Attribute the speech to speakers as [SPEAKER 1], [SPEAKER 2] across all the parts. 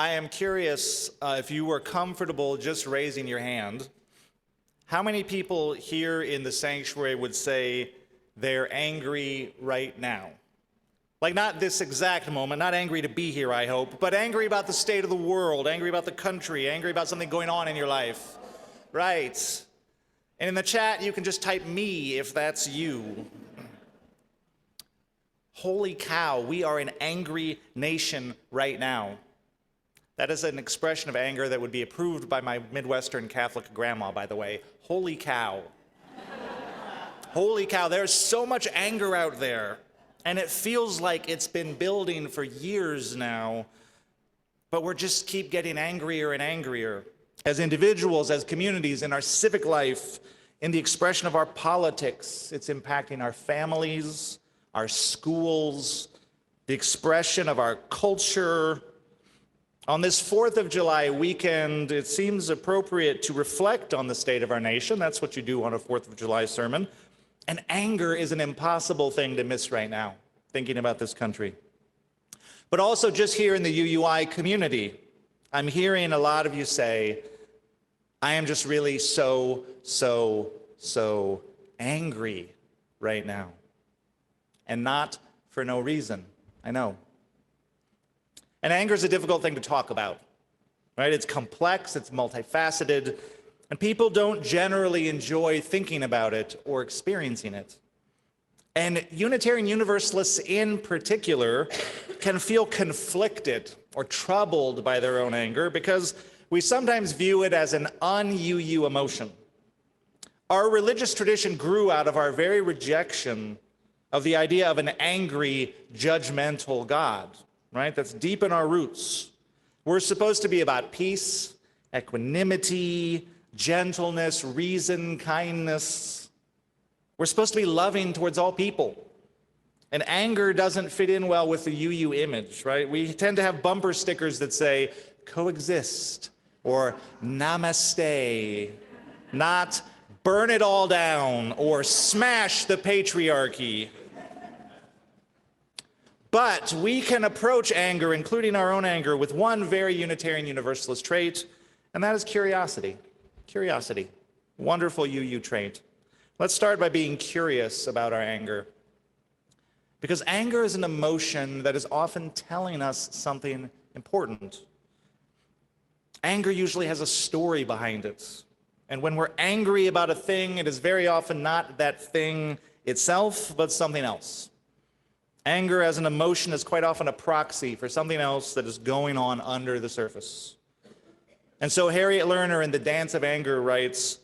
[SPEAKER 1] I am curious if you were comfortable just raising your hand. How many people here in the sanctuary would say they're angry right now? Like not this exact moment, not angry to be here, I hope, but angry about the state of the world, angry about the country, angry about something going on in your life. Right. And in the chat, you can just type me if that's you. Holy cow, we are an angry nation right now. That is an expression of anger that would be approved by my Midwestern Catholic grandma, by the way. Holy cow. Holy cow, there's so much anger out there. And it feels like it's been building for years now, but we're just keep getting angrier and angrier. As individuals, as communities, in our civic life, in the expression of our politics, it's impacting our families, our schools, the expression of our culture. On this 4th of July weekend, it seems appropriate to reflect on the state of our nation. That's what you do on a 4th of July sermon. And anger is an impossible thing to miss right now, thinking about this country. But also just here in the UUI community, I'm hearing a lot of you say, I am just really so angry right now. And not for no reason, I know. And anger is a difficult thing to talk about, right? It's complex, it's multifaceted, and people don't generally enjoy thinking about it or experiencing it. And Unitarian Universalists in particular can feel conflicted or troubled by their own anger because we sometimes view it as an un-UU emotion. Our religious tradition grew out of our very rejection of the idea of an angry, judgmental God, right? That's deep in our roots. We're supposed to be about peace, equanimity, gentleness, reason, kindness. We're supposed to be loving towards all people. And anger doesn't fit in well with the UU image, right? We tend to have bumper stickers that say, coexist, or namaste, not burn it all down, or smash the patriarchy. But we can approach anger, including our own anger, with one very Unitarian Universalist trait, and that is curiosity. Curiosity, wonderful UU trait. Let's start by being curious about our anger. Because anger is an emotion that is often telling us something important. Anger usually has a story behind it. And when we're angry about a thing, it is very often not that thing itself, but something else. Anger as an emotion is quite often a proxy for something else that is going on under the surface. And so Harriet Lerner in The Dance of Anger writes,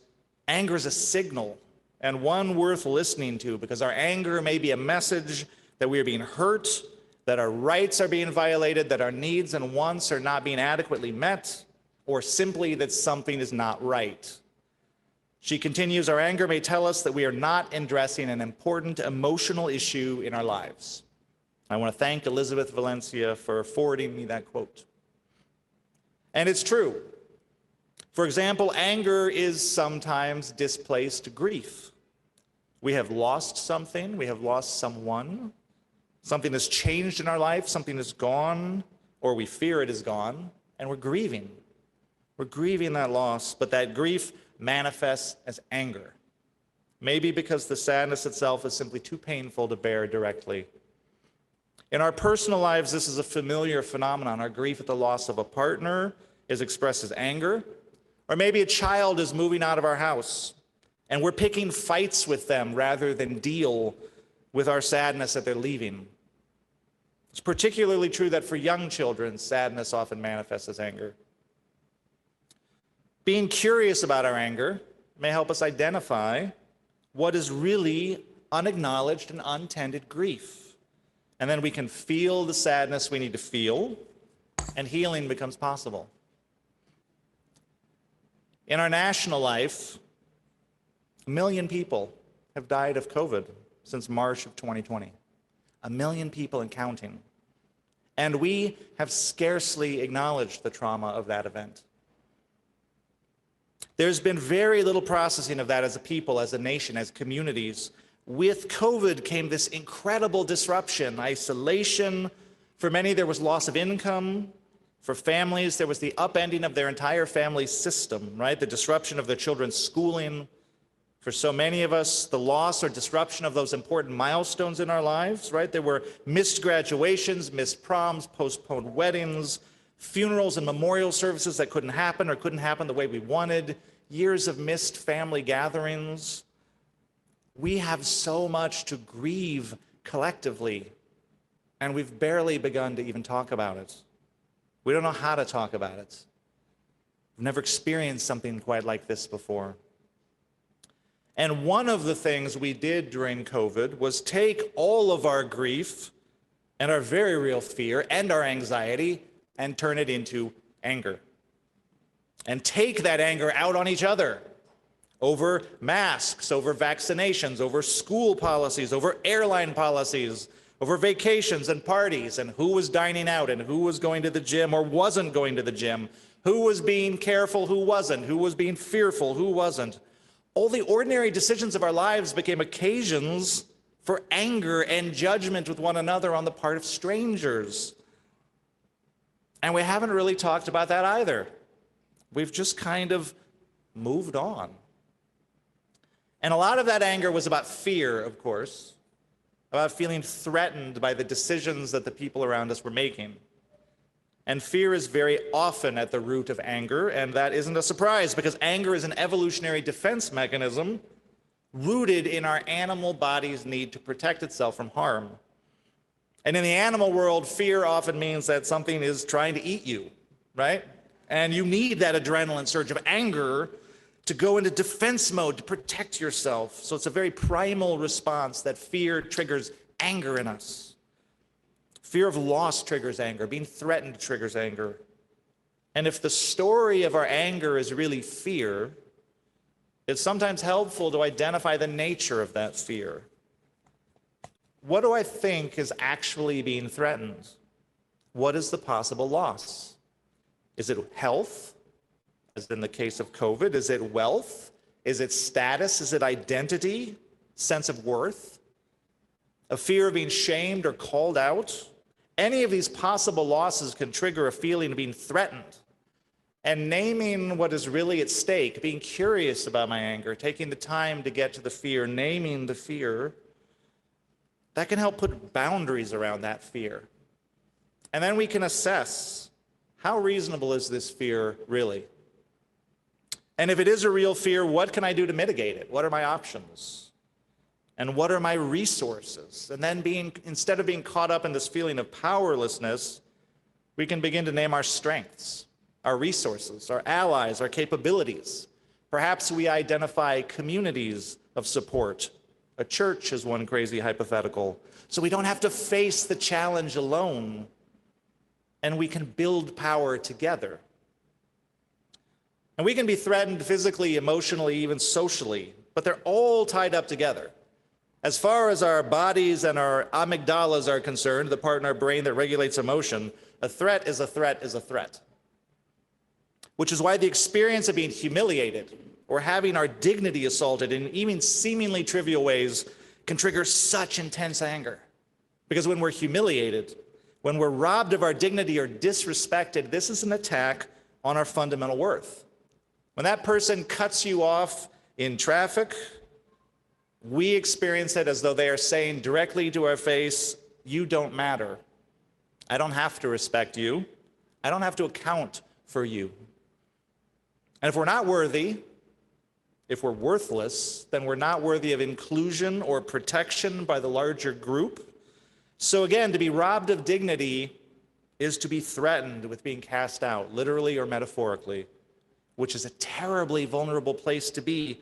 [SPEAKER 1] anger is a signal and one worth listening to because our anger may be a message that we are being hurt, that our rights are being violated, that our needs and wants are not being adequately met, or simply that something is not right. She continues, our anger may tell us that we are not addressing an important emotional issue in our lives. I want to thank Elizabeth Valencia for forwarding me that quote. And it's true. For example, anger is sometimes displaced grief. We have lost something, we have lost someone, something has changed in our life, something is gone, or we fear it is gone, and we're grieving. We're grieving that loss, but that grief manifests as anger. Maybe because the sadness itself is simply too painful to bear directly. In our personal lives, this is a familiar phenomenon. Our grief at the loss of a partner is expressed as anger. Or maybe a child is moving out of our house, and we're picking fights with them rather than deal with our sadness that they're leaving. It's particularly true that for young children, sadness often manifests as anger. Being curious about our anger may help us identify what is really unacknowledged and untended grief. And then we can feel the sadness we need to feel, and healing becomes possible. In our national life, 1 million people have died of COVID since March of 2020. 1 million people and counting. And we have scarcely acknowledged the trauma of that event. There's been very little processing of that as a people, as a nation, as communities. With COVID came this incredible disruption, isolation. For many, there was loss of income. For families, there was the upending of their entire family system, right? The disruption of their children's schooling. For so many of us, the loss or disruption of those important milestones in our lives, right? There were missed graduations, missed proms, postponed weddings, funerals and memorial services that couldn't happen or couldn't happen the way we wanted, years of missed family gatherings. We have so much to grieve collectively, and we've barely begun to even talk about it. We don't know how to talk about it. We've never experienced something quite like this before. And one of the things we did during COVID was take all of our grief and our very real fear and our anxiety and turn it into anger. And take that anger out on each other over masks, over vaccinations, over school policies, over airline policies, over vacations and parties, and who was dining out and who was going to the gym or wasn't going to the gym, who was being careful, who wasn't, who was being fearful, who wasn't. All the ordinary decisions of our lives became occasions for anger and judgment with one another on the part of strangers. And we haven't really talked about that either. We've just kind of moved on. And a lot of that anger was about fear, of course, about feeling threatened by the decisions that the people around us were making. And fear is very often at the root of anger, and that isn't a surprise because anger is an evolutionary defense mechanism rooted in our animal body's need to protect itself from harm. And in the animal world, fear often means that something is trying to eat you, right? And you need that adrenaline surge of anger to go into defense mode to protect yourself. So it's a very primal response that fear triggers anger in us. Fear of loss triggers anger. Being threatened triggers anger. And if the story of our anger is really fear, it's sometimes helpful to identify the nature of that fear. What do I think is actually being threatened? What is the possible loss? Is it health, as in the case of COVID? Is it wealth? Is it status? Is it identity? Sense of worth? A fear of being shamed or called out? Any of these possible losses can trigger a feeling of being threatened. And naming what is really at stake, being curious about my anger, taking the time to get to the fear, naming the fear, that can help put boundaries around that fear. And then we can assess, how reasonable is this fear really? And if it is a real fear, what can I do to mitigate it? What are my options? And what are my resources? And then instead of being caught up in this feeling of powerlessness, we can begin to name our strengths, our resources, our allies, our capabilities. Perhaps we identify communities of support. A church is one crazy hypothetical. So we don't have to face the challenge alone, and we can build power together. And we can be threatened physically, emotionally, even socially, but they're all tied up together. As far as our bodies and our amygdalas are concerned, the part in our brain that regulates emotion, a threat is a threat is a threat. Which is why the experience of being humiliated or having our dignity assaulted in even seemingly trivial ways can trigger such intense anger. Because when we're humiliated, when we're robbed of our dignity or disrespected, this is an attack on our fundamental worth. When that person cuts you off in traffic, we experience it as though they are saying directly to our face, you don't matter. I don't have to respect you. I don't have to account for you. And if we're not worthy, if we're worthless, then we're not worthy of inclusion or protection by the larger group. So again, to be robbed of dignity is to be threatened with being cast out, literally or metaphorically, which is a terribly vulnerable place to be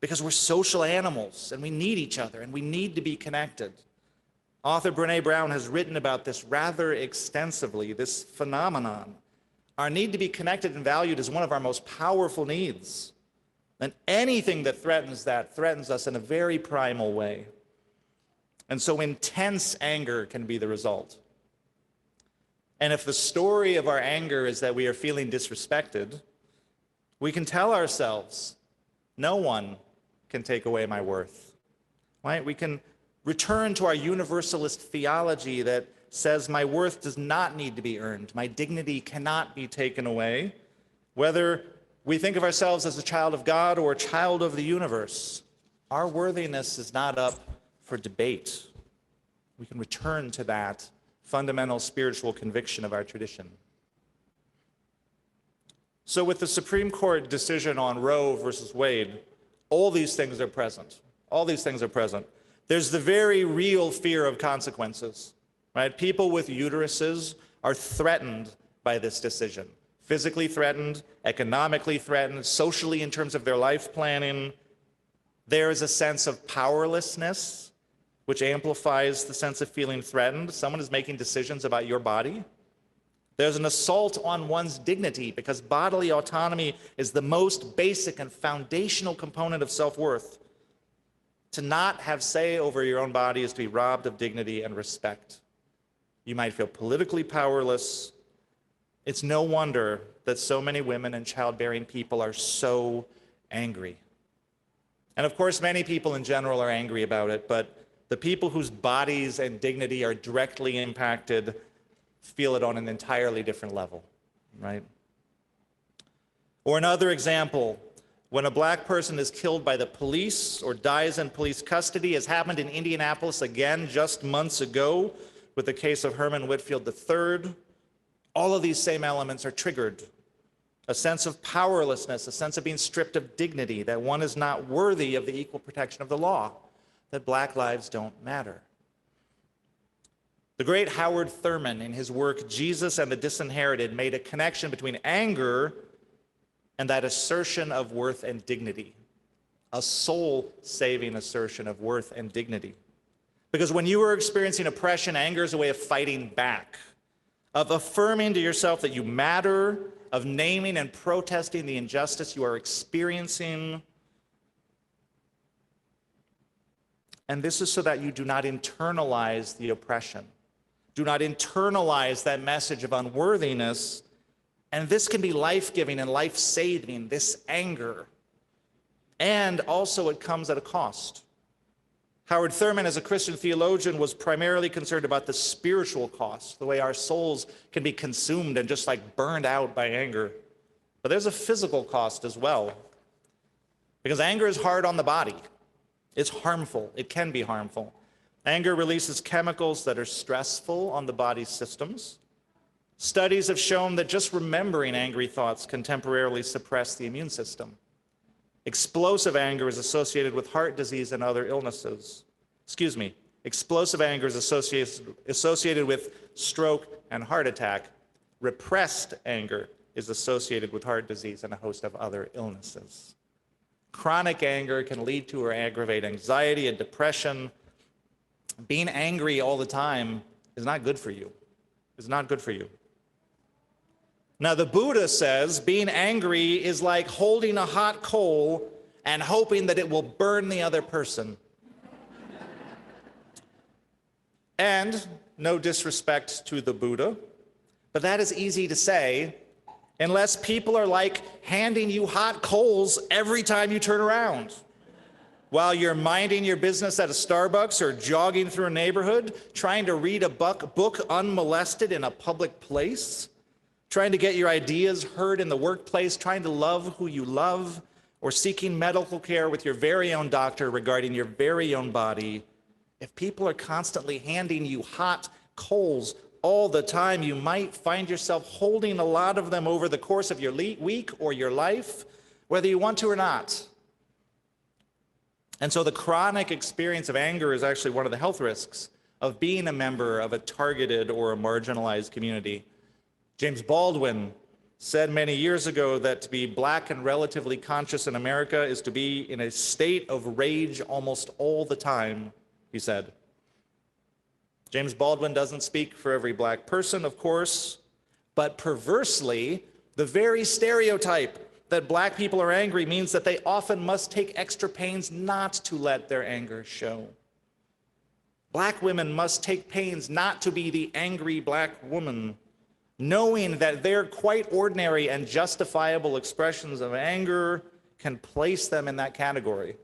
[SPEAKER 1] because we're social animals and we need each other and we need to be connected. Author Brené Brown has written about this rather extensively, this phenomenon. Our need to be connected and valued is one of our most powerful needs. And anything that threatens us in a very primal way. And so intense anger can be the result. And if the story of our anger is that we are feeling disrespected, we can tell ourselves, no one can take away my worth. Right? We can return to our universalist theology that says my worth does not need to be earned. My dignity cannot be taken away. Whether we think of ourselves as a child of God or a child of the universe, our worthiness is not up for debate. We can return to that fundamental spiritual conviction of our tradition. So with the Supreme Court decision on Roe versus Wade, all these things are present. All these things are present. There's the very real fear of consequences, right? People with uteruses are threatened by this decision. Physically threatened, economically threatened, socially in terms of their life planning. There is a sense of powerlessness, which amplifies the sense of feeling threatened. Someone is making decisions about your body. There's an assault on one's dignity because bodily autonomy is the most basic and foundational component of self-worth. To not have say over your own body is to be robbed of dignity and respect. You might feel politically powerless. It's no wonder that so many women and childbearing people are so angry. And of course, many people in general are angry about it, but the people whose bodies and dignity are directly impacted feel it on an entirely different level, right? Or another example, when a black person is killed by the police or dies in police custody, as happened in Indianapolis again just months ago with the case of Herman Whitfield III, all of these same elements are triggered. A sense of powerlessness, a sense of being stripped of dignity, that one is not worthy of the equal protection of the law, that black lives don't matter. The great Howard Thurman, in his work Jesus and the Disinherited, made a connection between anger and that assertion of worth and dignity, a soul-saving assertion of worth and dignity. Because when you are experiencing oppression, anger is a way of fighting back, of affirming to yourself that you matter, of naming and protesting the injustice you are experiencing. And this is so that you do not internalize the oppression. Do not internalize that message of unworthiness. And this can be life-giving and life-saving, this anger. And also it comes at a cost. Howard Thurman, as a Christian theologian, was primarily concerned about the spiritual cost, the way our souls can be consumed and just like burned out by anger. But there's a physical cost as well. Because anger is hard on the body. It's harmful. It can be harmful. Anger releases chemicals that are stressful on the body's systems. Studies have shown that just remembering angry thoughts can temporarily suppress the immune system. Explosive anger is associated with heart disease and other illnesses. Explosive anger is associated with stroke and heart attack. Repressed anger is associated with heart disease and a host of other illnesses. Chronic anger can lead to or aggravate anxiety and depression. Being angry all the time is not good for you. It's not good for you. Now, the Buddha says being angry is like holding a hot coal and hoping that it will burn the other person. And no disrespect to the Buddha, but that is easy to say unless people are like handing you hot coals every time you turn around. While you're minding your business at a Starbucks or jogging through a neighborhood, trying to read a book unmolested in a public place, trying to get your ideas heard in the workplace, trying to love who you love, or seeking medical care with your very own doctor regarding your very own body, if people are constantly handing you hot coals all the time, you might find yourself holding a lot of them over the course of your week or your life, whether you want to or not. And so the chronic experience of anger is actually one of the health risks of being a member of a targeted or a marginalized community. James Baldwin said many years ago that to be black and relatively conscious in America is to be in a state of rage almost all the time, he said. James Baldwin doesn't speak for every black person, of course, but perversely, the very stereotype that black people are angry means that they often must take extra pains not to let their anger show. Black women must take pains not to be the angry black woman, knowing that their quite ordinary and justifiable expressions of anger can place them in that category.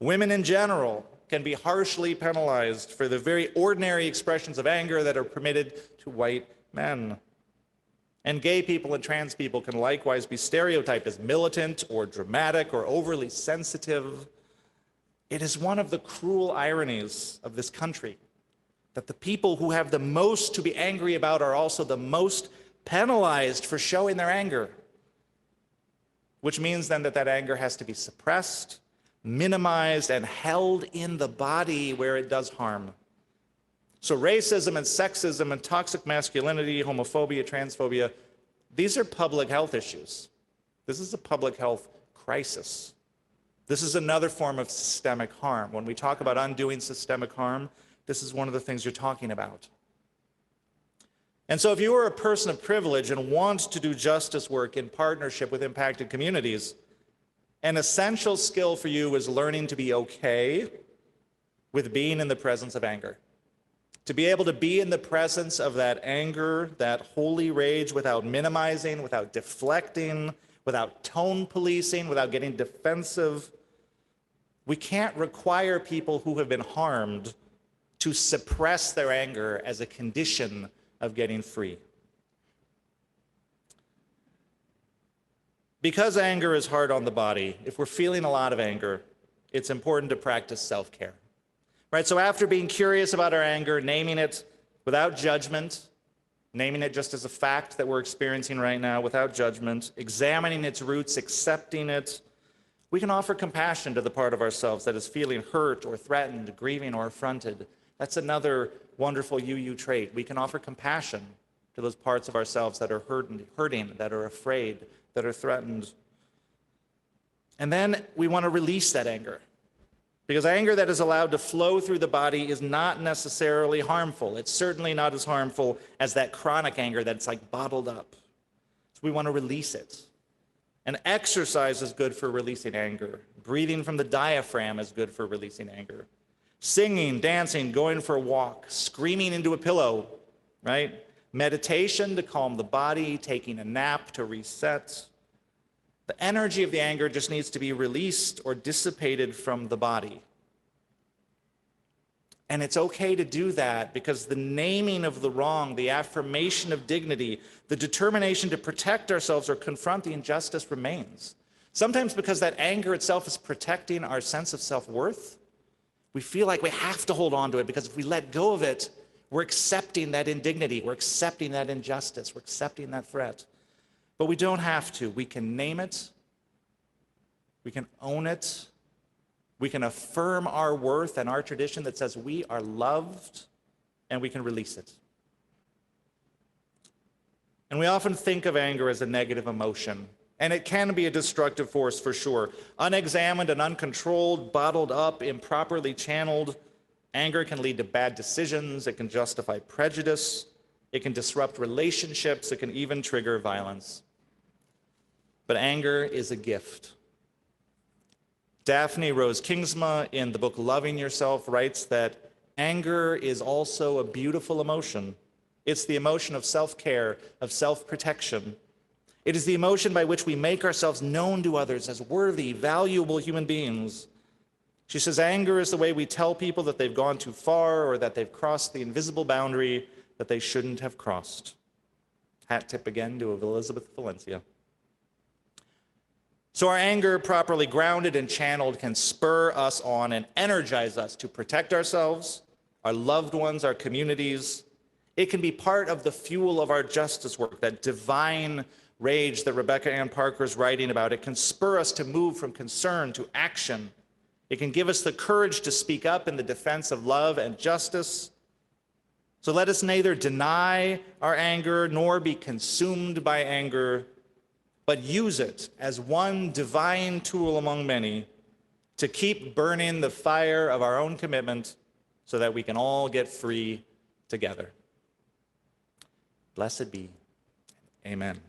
[SPEAKER 1] Women in general can be harshly penalized for the very ordinary expressions of anger that are permitted to white men. And gay people and trans people can likewise be stereotyped as militant or dramatic or overly sensitive. It is one of the cruel ironies of this country that the people who have the most to be angry about are also the most penalized for showing their anger, which means then that anger has to be suppressed, minimized, and held in the body where it does harm. So racism and sexism and toxic masculinity, homophobia, transphobia, these are public health issues. This is a public health crisis. This is another form of systemic harm. When we talk about undoing systemic harm, this is one of the things you're talking about. And so if you are a person of privilege and want to do justice work in partnership with impacted communities, an essential skill for you is learning to be okay with being in the presence of anger. To be able to be in the presence of that anger, that holy rage, without minimizing, without deflecting, without tone policing, without getting defensive. We can't require people who have been harmed to suppress their anger as a condition of getting free. Because anger is hard on the body, if we're feeling a lot of anger, it's important to practice self-care. Right? So after being curious about our anger, naming it without judgment, naming it just as a fact that we're experiencing right now without judgment, examining its roots, accepting it, we can offer compassion to the part of ourselves that is feeling hurt or threatened, grieving or affronted. That's another wonderful UU trait. We can offer compassion to those parts of ourselves that are hurting, that are afraid, that are threatened. And then we want to release that anger. Because anger that is allowed to flow through the body is not necessarily harmful. It's certainly not as harmful as that chronic anger that's like bottled up. So we want to release it. And exercise is good for releasing anger. Breathing from the diaphragm is good for releasing anger. Singing, dancing, going for a walk, screaming into a pillow, right? Meditation to calm the body, taking a nap to reset. The energy of the anger just needs to be released or dissipated from the body. And it's okay to do that because the naming of the wrong, the affirmation of dignity, the determination to protect ourselves or confront the injustice remains. Sometimes because that anger itself is protecting our sense of self-worth, we feel like we have to hold on to it because if we let go of it, we're accepting that indignity, we're accepting that injustice, we're accepting that threat. But we don't have to. We can name it. We can own it. We can affirm our worth and our tradition that says we are loved, and we can release it. And we often think of anger as a negative emotion, and it can be a destructive force for sure. Unexamined and uncontrolled, bottled up, improperly channeled, anger can lead to bad decisions. It can justify prejudice. It can disrupt relationships. It can even trigger violence. But anger is a gift. Daphne Rose Kingsma, in the book Loving Yourself, writes that anger is also a beautiful emotion. It's the emotion of self-care, of self-protection. It is the emotion by which we make ourselves known to others as worthy, valuable human beings. She says anger is the way we tell people that they've gone too far or that they've crossed the invisible boundary that they shouldn't have crossed. Hat tip again to Elizabeth Valencia. So our anger, properly grounded and channeled, can spur us on and energize us to protect ourselves, our loved ones, our communities. It can be part of the fuel of our justice work, that divine rage that Rebecca Ann Parker is writing about. It can spur us to move from concern to action. It can give us the courage to speak up in the defense of love and justice. So let us neither deny our anger nor be consumed by anger, but use it as one divine tool among many to keep burning the fire of our own commitment so that we can all get free together. Blessed be. Amen.